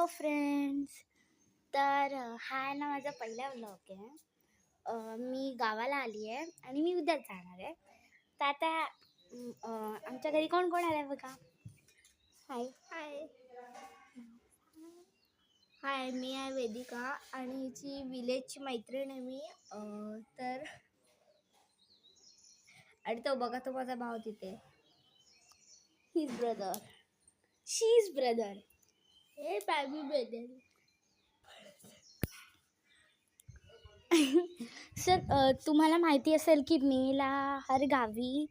Hello friends. तर हा आहे ना माझा पहिला व्लॉग आहे. मी गावाला आली आहे आणि मी उद्याच जाणार आहे. तर आता आमच्या घरी कोण कोण आलं आहे बघा. हाय हाय हाय, मी आहे वेदिका आणि हिची विलेजची मैत्रीण आहे मी. तर आणि तो बघा, तो माझा भाव तिथे. His brother, she is brother. हे बॅबी ब्रदर. सर तुम्हाला माहिती असेल की मेला हर गावी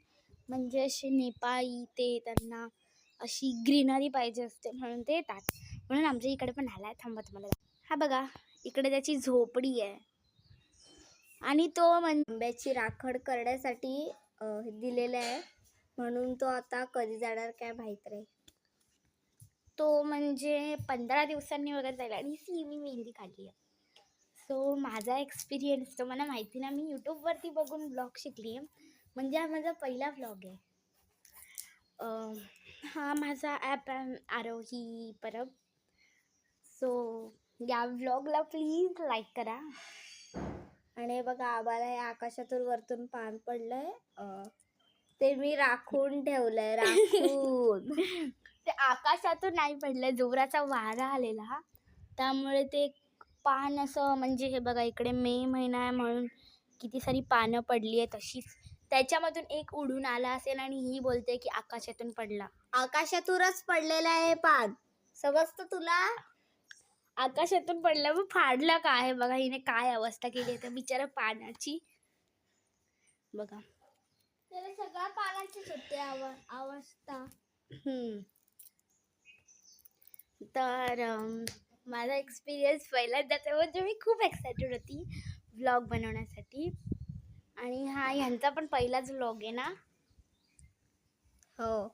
म्हणजे असे नेपाळी ते त्यांना अशी ग्रीनरी पाहिजे असते म्हणून ते येतात. म्हणून आमच्या इकडे पण आला आहे. थांबा तुम्हाला हा बघा, इकडे त्याची झोपडी आहे आणि तो आंब्याची राखड करण्यासाठी दिलेला आहे, म्हणून तो आता कधी जाणार काय माहीत नाही. तो म्हणजे 15 दिवसांनी वगैरे जाईल. आणि मी मेहंदी काढली आहे. सो माझा एक्सपिरियन्स तर मला माहिती ना, मी यूट्यूबवरती बघून ब्लॉग शिकली आहे. म्हणजे हा माझा पहिला व्लॉग आहे. हा माझा ॲप आहे आरोही परब. सो या व्लॉगला प्लीज लाईक करा. आणि बघा, आम्हाला हे आकाशातून वरतून पान पडलंय, ते मी राखून ठेवलंय. राखून ते आकाशातून नाही पडलं, जोराचा वारा आलेला त्यामुळे ते पान असं, म्हणजे हे बघा इकडे मे महिना आहे म्हणून किती सारी पानं पडली आहे तशीच. त्याच्यामधून एक उडून आला असेल आणि ही बोलते की आकाशातून पडला. आकाशातूनच पडलेलं आहे पान, समजतं तुला? आकाशातून पडलं मग फाडलं काय आहे बघा. हिने काय अवस्था केली आहे त्या बिचारा पानाची बघा. त्याला सगळ्या पानाचीच होते अवस्था. तर माझा एक्सपिरियन्स पहिल्यांदाचा म्हणजे मी खूप एक्सायटेड होती व्लॉग बनवण्यासाठी. आणि हा ह्यांचा पण पहिलाच व्लॉग आहे ना. हो,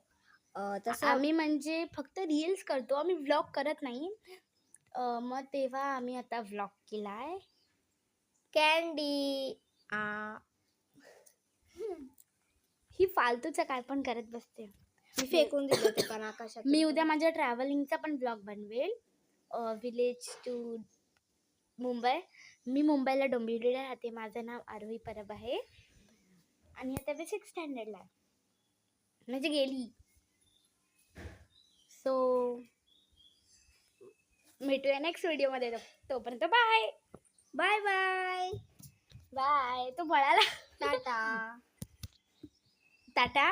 तसं आम्ही म्हणजे फक्त रील्स करतो, आम्ही व्लॉग करत नाही. मग तेव्हा आम्ही आता व्लॉग केला आहे. कॅन्डी ही फालतूचं काय पण करत बसते. मी फेकून दिलं ते पण आकाशात. मी उद्या माझ्या ट्रॅव्हलिंगचा पण ब्लॉग बनवेल. Village to Mumbai. मी मुंबईला डोंबिवलीला राहते. माझं नाव आरोही परब आहे आणि आता मी 6th स्टँडर्डला आहे, म्हणजे गेली. सो भेटूया नेक्स्ट व्हिडिओमध्ये. तोपर्यंत बाय बाय बाय बाय. तो म्हणाला टाटा. टाटा.